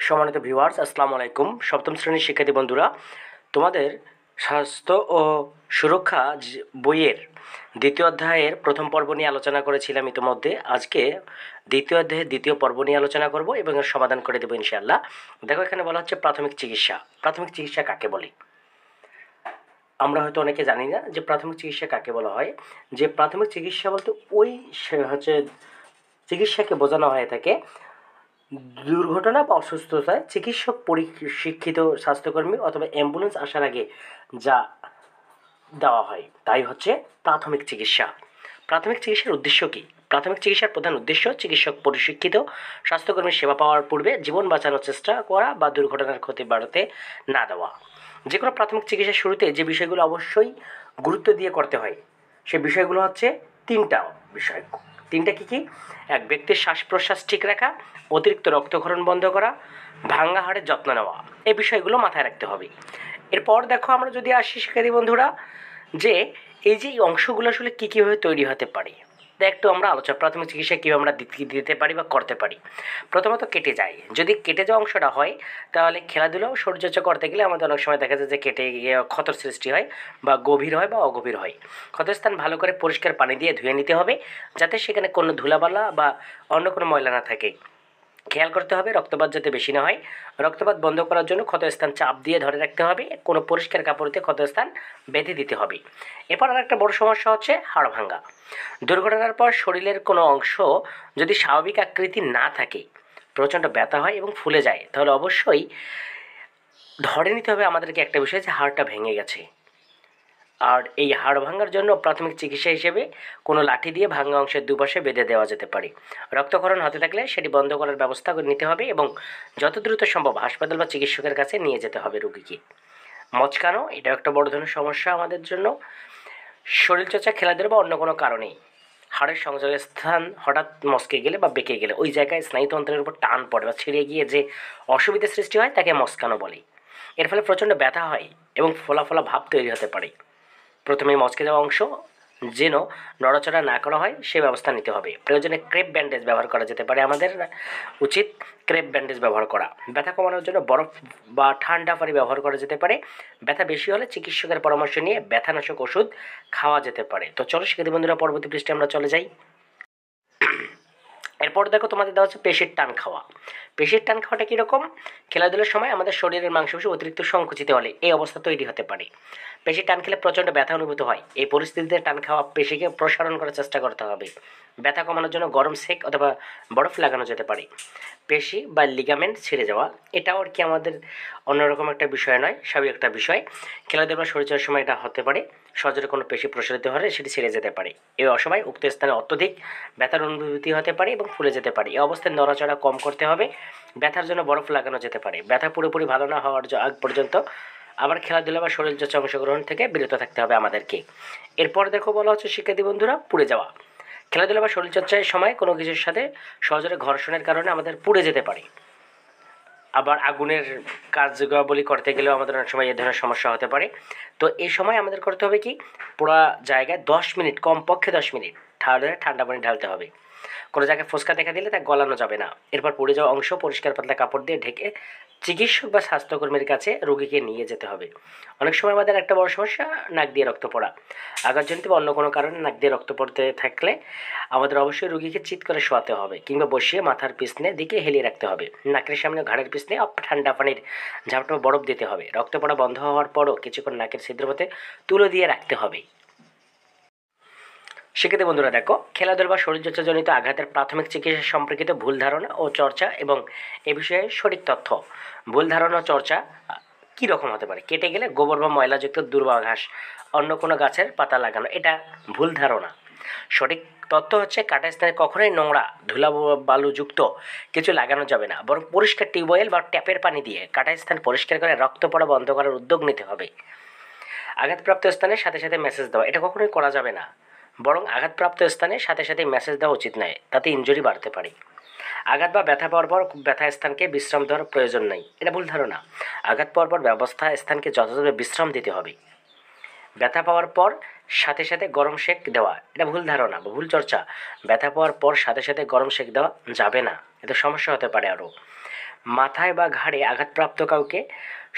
সম্মানিত ভিউয়ার্স, আসসালামু আলাইকুম। সপ্তম শ্রেণীর শিক্ষার্থী বন্ধুরা, তোমাদের স্বাস্থ্য ও সুরক্ষা বইয়ের দ্বিতীয় অধ্যায়ের প্রথম পর্ব নিয়ে আলোচনা করেছিলাম ইতিমধ্যে। আজকে দ্বিতীয় অধ্যায়ের দ্বিতীয় পর্ব নিয়ে আলোচনা করব এবং এর সমাধান করে দেবো ইনশাআল্লাহ। দেখো, এখানে বলা হচ্ছে প্রাথমিক চিকিৎসা। প্রাথমিক চিকিৎসা কাকে বলে? আমরা হয়তো অনেকে জানি না যে প্রাথমিক চিকিৎসা কাকে বলা হয়। যে প্রাথমিক চিকিৎসা বলতে ওই চিকিৎসাকে বোঝানো হয়ে থাকে দুর্ঘটনা বা অসুস্থতায় চিকিৎসক শিক্ষিত স্বাস্থ্যকর্মী অথবা অ্যাম্বুলেন্স আসার আগে যা দেওয়া হয় তাই হচ্ছে প্রাথমিক চিকিৎসা। প্রাথমিক চিকিৎসার উদ্দেশ্য কী? প্রাথমিক চিকিৎসার প্রধান উদ্দেশ্য চিকিৎসক পরিশিক্ষিত স্বাস্থ্যকর্মীর সেবা পাওয়ার পূর্বে জীবন বাঁচানোর চেষ্টা করা বা দুর্ঘটনার ক্ষতি বাড়াতে না দেওয়া। যে কোনো প্রাথমিক চিকিৎসার শুরুতে যে বিষয়গুলো অবশ্যই গুরুত্ব দিয়ে করতে হয় সে বিষয়গুলো হচ্ছে তিনটা বিষয়। তিনটা কী কী? এক, ব্যক্তির শ্বাস প্রশ্বাস ঠিক রাখা, অতিরিক্ত রক্তক্ষরণ বন্ধ করা, ভাঙা হাড়ের যত্ন নেওয়া। এই বিষয়গুলো মাথায় রাখতে হবে। এরপর দেখো, আমরা যদি আসি শিক্ষার্থী বন্ধুরা, যে এই যে অংশগুলো আসলে কী কীভাবে তৈরি হতে পারে একটু আমরা আলোচনা। প্রাথমিক চিকিৎসা কীভাবে আমরা দিতে পারি বা করতে পারি? প্রথমত কেটে যায়। যদি কেটে যাওয়া অংশটা হয় তাহলে খেলাধুলা ও শরীরচর্চা করতে গেলে আমাদের অনেক সময় দেখা যায় যে কেটে গিয়ে ক্ষতর সৃষ্টি হয় বা গভীর হয় বা অগভীর হয়। ক্ষতস্থান ভালো করে পরিষ্কার পানি দিয়ে ধুয়ে নিতে হবে যাতে সেখানে কোনো ধুলাবালা বা অন্য কোনো ময়লা না থাকে। খেয়াল করতে হবে রক্তপাত যাতে বেশি না হয়। রক্তপাত বন্ধ করার জন্য ক্ষতস্থান চাপ দিয়ে ধরে রাখতে হবে, কোনো পরিষ্কার কাপড়তে ক্ষতস্থান বেঁধে দিতে হবে। এরপর আর একটা বড় সমস্যা হচ্ছে হাড় ভাঙা। দুর্ঘটনার পর শরীরের কোনো অংশ যদি স্বাভাবিক আকৃতি না থাকে, প্রচণ্ড ব্যথা হয় এবং ফুলে যায়, তাহলে অবশ্যই ধরে নিতে হবে আমাদেরকে একটা বিষয় যে হাড়টা ভেঙে গেছে। আর এই হাড় ভাঙার জন্য প্রাথমিক চিকিৎসা হিসেবে কোনো লাঠি দিয়ে ভাঙা অংশের দুপাশে বেঁধে দেওয়া যেতে পারে। রক্তক্ষরণ হতে থাকলে সেটি বন্ধ করার ব্যবস্থা নিতে হবে এবং যত দ্রুত সম্ভব হাসপাতাল বা চিকিৎসকের কাছে নিয়ে যেতে হবে রোগীকে। মচকানো, এটা একটা বড় ধরনের সমস্যা আমাদের জন্য। শরীরচর্চা, খেলাধুলা বা অন্য কোনো কারণেই হাড়ের সংযোগের স্থান হঠাৎ মচকে গেলে বা বেঁকে গেলে ওই জায়গায় স্নায়ুতন্ত্রের উপর টান পড়ে বা ছিঁড়ে গিয়ে যে অসুবিধার সৃষ্টি হয় তাকে মচকানো বলে। এর ফলে প্রচণ্ড ব্যথা হয় এবং ফোলা ফোলা ভাব তৈরি হতে পারে। প্রথমে মচকে যাওয়া অংশ যেন নড়াচড়া না করা হয় সে ব্যবস্থা নিতে হবে। প্রয়োজনে ক্রেপ ব্যান্ডেজ ব্যবহার করা যেতে পারে। আমাদের উচিত ক্রেপ ব্যান্ডেজ ব্যবহার করা। ব্যথা কমানোর জন্য বরফ বা ঠান্ডা পানি ব্যবহার করা যেতে পারে। ব্যথা বেশি হলে চিকিৎসকের পরামর্শ নিয়ে ব্যথানাশক ওষুধ খাওয়া যেতে পারে। তো চলো শিক্ষার্থী বন্ধুরা, পরবর্তী পৃষ্ঠে আমরা চলে যাই। এরপর দেখো, তোমাদের দেওয়া হচ্ছে পেশির টান খাওয়া। পেশির টান খাওয়াটা কীরকম? খেলাধুলার সময় আমাদের শরীরের মাংসপেশি অতিরিক্ত সংকুচিত হলে এই অবস্থা তৈরি হতে পারে। পেশির টান খেলে প্রচণ্ড ব্যথা অনুভূত হয়। এই পরিস্থিতিতে টান খাওয়া পেশিকে প্রসারণ করার চেষ্টা করতে হবে। ব্যথা কমানোর জন্য গরম সেক অথবা বরফ লাগানো যেতে পারে। পেশি বা লিগামেন্ট ছিঁড়ে যাওয়া, এটাও আর কি আমাদের অন্যরকম একটা বিষয় নয়, স্বাভাবিক একটা বিষয়। খেলাধুলা বা শরীরচর্চার সময় এটা হতে পারে। সজোরে কোনো পেশি প্রসারিত হলে সেটি ছিঁড়ে যেতে পারে। এই অসময় উক্ত স্থানে অত্যধিক ব্যথার অনুভূতি হতে পারে এবং ফুলে যেতে পারে। এই অবস্থায় নড়াচড়া কম করতে হবে। ব্যথার জন্য বরফ লাগানো যেতে পারে। ব্যথা পুরোপুরি ভালো না হওয়ার আগ পর্যন্ত আবার খেলাধুলা বা শরীরচর্চা অংশগ্রহণ থেকে বিরত থাকতে হবে আমাদেরকে। এরপর দেখো, বলা হচ্ছে শিক্ষার্থী বন্ধুরা, পুড়ে যাওয়া। খেলাধুলা বা শরীরচর্চার সময় কোনো কিছুর সাথে সহজরে ঘর্ষণের কারণে আমাদের পুড়ে যেতে পারে। আবার আগুনের কার্যবলী করতে গেলেও আমাদের অনেক সময় এই ধরনের সমস্যা হতে পারে। তো এই সময় আমাদের করতে হবে কি, পোড়া জায়গায় 10 মিনিট, কমপক্ষে 10 মিনিট ঠান্ডা পানি ঢালতে হবে। কোনো জায়গায় ফোসকা দেখা দিলে তা গলানো যাবে না। এরপর পুড়ে যাওয়া অংশ পরিষ্কার পাতলা কাপড় দিয়ে ঢেকে চিকিৎসক বা স্বাস্থ্যকর্মীর কাছে রোগীকে নিয়ে যেতে হবে। অনেক সময় আমাদের একটা বড় সমস্যা নাক দিয়ে রক্ত পড়া। আঘাতজনিত বা অন্য কোনো কারণে নাক দিয়ে রক্ত পড়তে থাকলে আমাদের অবশ্যই রোগীকে চিৎ করে শোয়াতে হবে কিংবা বসিয়ে মাথার পিছনে দিকে হেলিয়ে রাখতে হবে। নাকের সামনে ঘাড়ের পিছনে ঠান্ডা পানির ঝাপটা বরফ দিতে হবে। রক্ত পড়া বন্ধ হওয়ার পরও কিছুক্ষণ নাকের ছিদ্রপথে তুলো দিয়ে রাখতে হবে। শিক্ষার্থী বন্ধুরা দেখো, খেলাধুলা বা শরীরচর্চাজনিত আঘাতের প্রাথমিক চিকিৎসা সম্পর্কিত ভুল ধারণা ও চর্চা এবং এ বিষয়ে সঠিক তথ্য। ভুল ধারণা ও চর্চা কী রকম হতে পারে? কেটে গেলে গোবর বা ময়লাযুক্ত দুর্বা ঘাস অন্য কোনো গাছের পাতা লাগানো, এটা ভুল ধারণা। সঠিক তথ্য হচ্ছে কাটা স্থানে কখনোই নোংরা ধুলা বালুযুক্ত কিছু লাগানো যাবে না, বরং পরিষ্কার টিউবওয়েল বা ট্যাপের পানি দিয়ে কাটা স্থান পরিষ্কার করে রক্ত পড়া বন্ধ করার উদ্যোগ নিতে হবে। আঘাতপ্রাপ্ত স্থানের সাথে সাথে মেসেজ দেওয়া, এটা কখনোই করা যাবে না, বরং আঘাতপ্রাপ্ত স্থানে সাথে সাথে মেসেজ দেওয়া উচিত নয়, তাতে ইনজুরি বাড়তে পারে। আঘাত বা ব্যথা পাওয়ার পর ব্যথা স্থানকে বিশ্রাম দেওয়ার প্রয়োজন নেই, এটা ভুল ধারণা। আঘাত পাওয়ার পর ব্যবস্থা স্থানকে যথাযথ বিশ্রাম দিতে হবে। ব্যথা পাওয়ার পর সাথে সাথে গরম সেক দেওয়া, এটা ভুল ধারণা বা ভুল চর্চা। ব্যথা পাওয়ার পর সাথে সাথে গরম সেক দেওয়া যাবে না, এতে সমস্যা হতে পারে আরও। মাথায় বা ঘাড়ে আঘাতপ্রাপ্ত কাউকে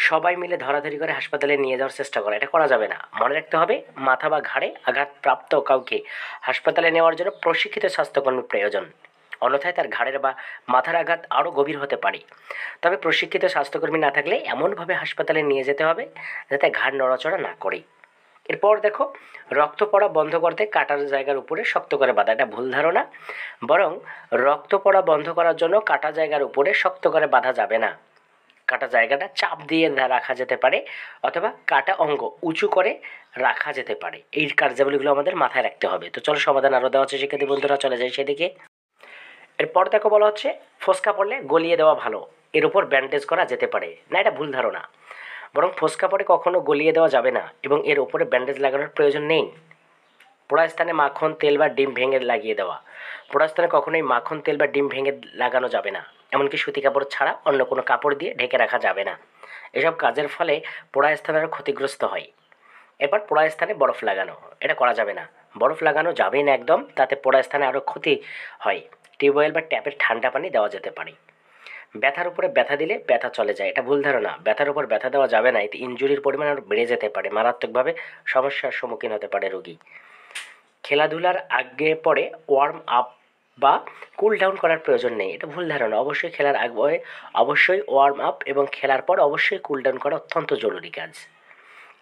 সবাই মিলে ধরাধরি করে হাসপাতালে নিয়ে যাওয়ার চেষ্টা করা, এটা করা যাবে না। মনে রাখতে হবে মাথা বা ঘাড়ে আঘাতপ্রাপ্ত কাউকে হাসপাতালে নেওয়ার জন্য প্রশিক্ষিত স্বাস্থ্যকর্মী প্রয়োজন, অন্যথায় তার ঘাড়ের বা মাথার আঘাত আরও গভীর হতে পারে। তবে প্রশিক্ষিত স্বাস্থ্যকর্মী না থাকলে এমনভাবে হাসপাতালে নিয়ে যেতে হবে যাতে ঘাড় নড়াচড়া না করে। এরপর দেখো, রক্ত পড়া বন্ধ করতে কাটার জায়গার উপরে শক্ত করে বাঁধা, এটা ভুল ধারণা। বরং রক্ত পড়া বন্ধ করার জন্য কাটা জায়গার উপরে শক্ত করে বাঁধা যাবে না, কাটা জায়গাটা চাপ দিয়ে রাখা যেতে পারে অথবা কাটা অঙ্গ উঁচু করে রাখা যেতে পারে। এই কার্যাবলীগুলো আমাদের মাথায় রাখতে হবে। তো চলো সমাধান আরও দেওয়া হচ্ছে শিক্ষার্থী বন্ধুরা, চলে যাই সেদিকে। এরপর দেখো বলা হচ্ছে ফোসকা পড়লে গলিয়ে দেওয়া ভালো, এর উপর ব্যান্ডেজ করা যেতে পারে না, এটা ভুল ধারণা। বরং ফোসকা পড়ে কখনো গলিয়ে দেওয়া যাবে না এবং এর উপরে ব্যান্ডেজ লাগানোর প্রয়োজন নেই। পোড়া স্থানে মাখন তেল বা ডিম ভেঙে লাগিয়ে দেওয়া, পোড়া স্থানে কখনোই মাখন তেল বা ডিম ভেঙে লাগানো যাবে না, এমনকি সুতি কাপড় ছাড়া অন্য কোনো কাপড় দিয়ে ঢেকে রাখা যাবে না। এসব কাজের ফলে পোড়া স্থান আরও ক্ষতিগ্রস্ত হয়। এরপর পোড়া স্থানে বরফ লাগানো, এটা করা যাবে না, বরফ লাগানো যাবেই না একদম, তাতে পোড়া স্থানে আরও ক্ষতি হয়। টিউবওয়েল বা ট্যাপের ঠান্ডা পানি দেওয়া যেতে পারে। ব্যথার উপরে ব্যথা দিলে ব্যথা চলে যায়, এটা ভুল ধারণা। ব্যথার উপর ব্যথা দেওয়া যাবে না, এতে ইনজুরির পরিমাণ আরও বেড়ে যেতে পারে, মারাত্মকভাবে সমস্যার সম্মুখীন হতে পারে রোগী। খেলাধুলার আগে পরে ওয়ার্ম আপ বা কুল ডাউন করার প্রয়োজন নেই, এটা ভুল ধারণা। অবশ্যই খেলার আগে অবশ্যই ওয়ার্ম আপ এবং খেলার পর অবশ্যই কুল ডাউন করা অত্যন্ত জরুরি কাজ।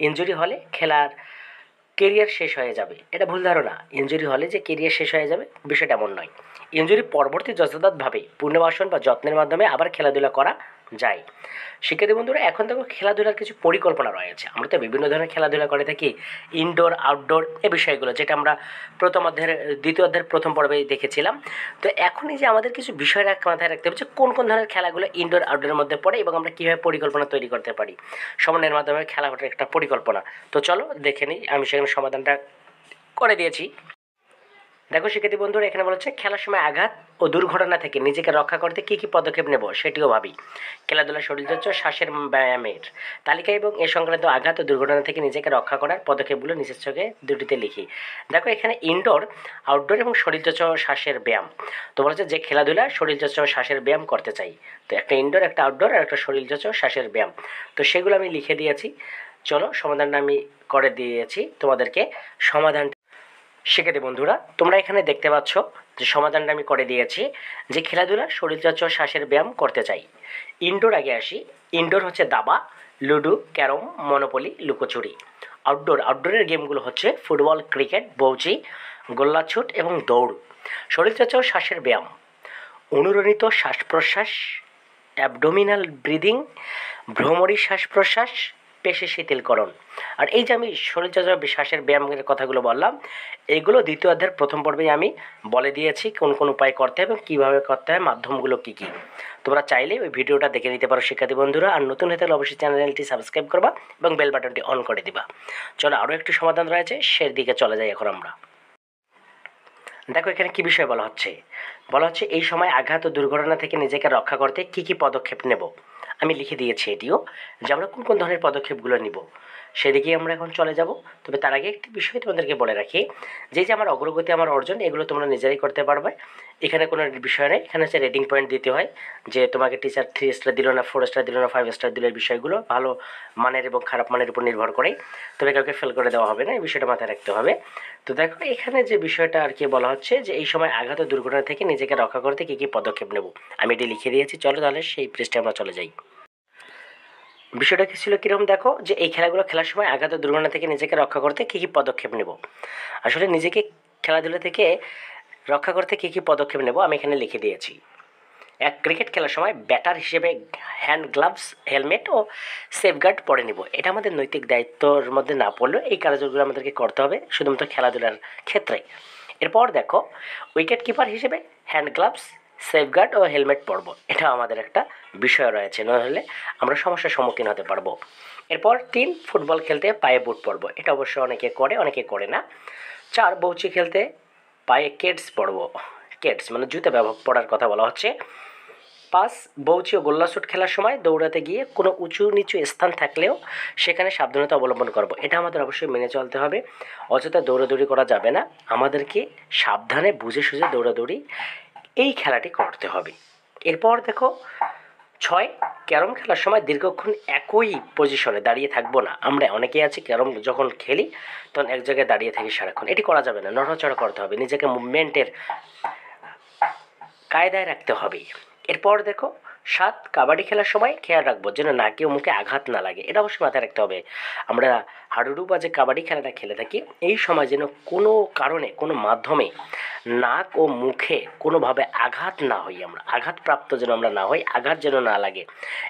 ইনজুরি হলে খেলার কেরিয়ার শেষ হয়ে যাবে, এটা ভুল ধারণা। ইনজুরি হলে যে কেরিয়ার শেষ হয়ে যাবে বিষয়টা এমন নয়। ইনজুরি পরবর্তী যথাযথভাবে পুনর্বাসন বা যত্নের মাধ্যমে আবার খেলাধুলা করা যায়। শিক্ষার্থী বন্ধুরা, এখন দেখো খেলাধুলার কিছু পরিকল্পনা রয়েছে। আমরা তো বিভিন্ন ধরনের খেলাধুলা করে থাকি, ইনডোর আউটডোর এই বিষয়গুলো, যেটা আমরা প্রথম অধ্যায়ের দ্বিতীয় অধ্যায়ের প্রথম পর্বে দেখেছিলাম। তো এখনই যে আমাদের কিছু বিষয় মাথায় রাখতে হবে যে কোন কোন ধরনের খেলাগুলো ইনডোর আউটডোরের মধ্যে পড়ে এবং আমরা কীভাবে পরিকল্পনা তৈরি করতে পারি সমন্বয়ের মাধ্যমে খেলাটার একটা পরিকল্পনা। তো চলো দেখে নিই, আমি সেখানে সমাধানটা করে দিয়েছি। দেখো শিক্ষার্থী বন্ধুরা, এখানে বলা হচ্ছে খেলার সময় আঘাত ও দুর্ঘটনা থেকে নিজেকে রক্ষা করতে কী কী পদক্ষেপ নেব সেটিও ভাবি। খেলাধুলা, শরীরচর্চা, শ্বাসের ব্যায়ামের তালিকা এবং এ সংক্রান্ত আঘাত ও দুর্ঘটনা থেকে নিজেকে রক্ষা করার পদক্ষেপগুলো নিচের চোখে দুটিতে লিখি। দেখো এখানে ইনডোর, আউটডোর এবং শরীরচর্চা ও শ্বাসের ব্যায়াম। তো বলা হচ্ছে যে খেলাধুলা, শরীরচর্চা ও শ্বাসের ব্যায়াম করতে চাই। তো একটা ইনডোর, একটা আউটডোর আর একটা শরীরচর্চা ও শ্বাসের ব্যায়াম। তো সেগুলো আমি লিখে দিয়েছি। চলো সমাধানটা আমি করে দিয়েছি তোমাদেরকে। সমাধান শিক্ষার্থী বন্ধুরা, তোমরা এখানে দেখতে পাচ্ছ যে সমাধানটা আমি করে দিয়েছি। যে খেলাধুলা, শরীরচর্চা ও শ্বাসের ব্যায়াম করতে চাই। ইনডোর আগে আসি। ইনডোর হচ্ছে দাবা, লুডো, ক্যারম, মনোপলি, লুকোচুরি। আউটডোরের গেমগুলো হচ্ছে ফুটবল, ক্রিকেট, বউচি, গোল্লাছুট এবং দৌড়। শরীরচর্চা ও শ্বাসের ব্যায়াম, অনুরণিত শ্বাস প্রশ্বাস, অ্যাবডোমিনাল ব্রিদিং, ভ্রমরী শ্বাস প্রশ্বাস, পেশি শিথিলকরণ। আর এই যে আমি শরীরচর্চা শ্বাসের ব্যায়ামের কথাগুলো বললাম, এগুলো দ্বিতীয় অধ্যায়ের প্রথম পর্বেই আমি বলে দিয়েছি কোন কোন উপায় করতে হবে এবং কীভাবে করতে হয়, মাধ্যমগুলো কী কী। তোমরা চাইলে ওই ভিডিওটা দেখে নিতে পারো শিক্ষার্থী বন্ধুরা। আর নতুন হয়ে থাকলে অবশ্যই চ্যানেলটি সাবস্ক্রাইব করবা এবং বেল বাটনটি অন করে দিবা। চলো আরও একটি সমাধান রয়েছে, সেদিকে চলে যাই এখন আমরা। দেখো এখানে কী বিষয় বলা হচ্ছে। বলা হচ্ছে এই সময় আঘাত ও দুর্ঘটনা থেকে নিজেকে রক্ষা করতে কী কী পদক্ষেপ নেব। আমি লিখে দিয়েছি এটিও, যে আমরা কোন কোন ধরনের পদক্ষেপগুলো নিব সেদিকেই আমরা এখন চলে যাব। তবে তার আগে একটি বিষয় তোমাদেরকে বলে রাখি, যে আমার অগ্রগতি, আমার অর্জন, এগুলো তোমরা নিজেরাই করতে পারবে। এখানে কোনো বিষয় নেই, এখানে হচ্ছে রেটিং পয়েন্ট দিতে হয়, যে তোমাকে টিচার 3 স্টার দিল না, 4 স্টার দিল না, 5 স্টার দিল, এই বিষয়গুলো ভালো মানের এবং খারাপ মানের উপর নির্ভর করেই, তবে কাউকে ফেল করে দেওয়া হবে না, এই বিষয়টা মাথায় রাখতে হবে। তো দেখো এখানে যে বিষয়টা আর কি বলা হচ্ছে, যে এই সময় আঘাত ও দুর্ঘটনা থেকে নিজেকে রক্ষা করতে কী কী পদক্ষেপ নেব, আমি এটি লিখে দিয়েছি। চলো তাহলে সেই পৃষ্ঠে আমরা চলে যাই। বিষয়টা কী ছিল, কীরকম দেখো, যে এই খেলাগুলো খেলার সময় আঘাত ও দুর্ঘটনা থেকে নিজেকে রক্ষা করতে কী কী পদক্ষেপ নেব। আসলে নিজেকে খেলাধুলা থেকে রক্ষা করতে কী কী পদক্ষেপ নেব আমি এখানে লিখে দিয়েছি। ক্রিকেট খেলার সময় ব্যাটার হিসেবে হ্যান্ড গ্লাভস, হেলমেট ও সেফগার্ড পরে নেব। এটা আমাদের নৈতিক দায়িত্বর মধ্যে না পড়লেও এই কাজগুলো আমাদেরকে করতে হবে শুধুমাত্র খেলাধুলার ক্ষেত্রে। এরপর দেখো উইকেট কিপার হিসেবে হ্যান্ড গ্লাভস, সেফগার্ড ও হেলমেট পরব, এটা আমাদের একটা বিষয় রয়েছে, নাহলে আমরা সমস্যার সম্মুখীন হতে পারবো। এরপর 3 ফুটবল খেলতে পায়ে বুট পরব, এটা অবশ্য অনেকে করে, অনেকে করে না। 4 বউচি খেলতে পায়ে কেডস পরব, কেডস মানে জুতো পরার কথা বলা হচ্ছে। 5 বউচি ও গোল্লাছুট খেলার সময় দৌড়াতে গিয়ে কোনো উঁচু নিচু স্থান থাকলেও সেখানে সাবধানতা অবলম্বন করব, এটা আমাদের অবশ্যই মেনে চলতে হবে। অযথা দৌড়াদৌড়ি করা যাবে না, আমাদেরকে সাবধানে বুঝে সুঝে দৌড়াদৌড়ি এই খেলাটি করতে হবে। এরপর দেখো ছয়, ক্যারম খেলার সময় দীর্ঘক্ষণ একই পজিশনে দাঁড়িয়ে থাকবো না। আমরা অনেকেই আছি ক্যারম যখন খেলি তখন এক জায়গায় দাঁড়িয়ে থাকি সারাক্ষণ, এটি করা যাবে না, নড়াচড়া করতে হবে, নিজেকে মুভমেন্টের কায়দায় রাখতে হবে। এরপর দেখো 7, কাবাডি খেলার সময় খেয়াল রাখবো যেন নাকে ও মুখে আঘাত না লাগে, এটা অবশ্যই মাথায় রাখতে হবে। আমরা হাডুডু বা যে কাবাডি খেলাটা খেলে থাকি এই সময় যেন কোনো কারণে কোনো মাধ্যমে নাক ও মুখে কোনোভাবে আঘাত না হই, আমরা আঘাতপ্রাপ্ত যেন আমরা না হই, আঘাত যেন না লাগে,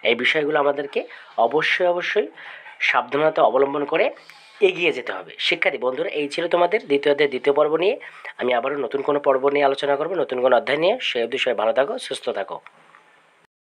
এই বিষয়গুলো আমাদেরকে অবশ্যই সাবধানতা অবলম্বন করে এগিয়ে যেতে হবে। শিক্ষার্থী বন্ধুরা, এই ছিল তোমাদের দ্বিতীয় অধ্যায়ের দ্বিতীয় পর্ব নিয়ে। আমি আবারও নতুন কোনো পর্ব নিয়ে আলোচনা করব, নতুন কোনো অধ্যায় নিয়ে। সেই অবধি সবাই ভালো থাকো, সুস্থ থাকো।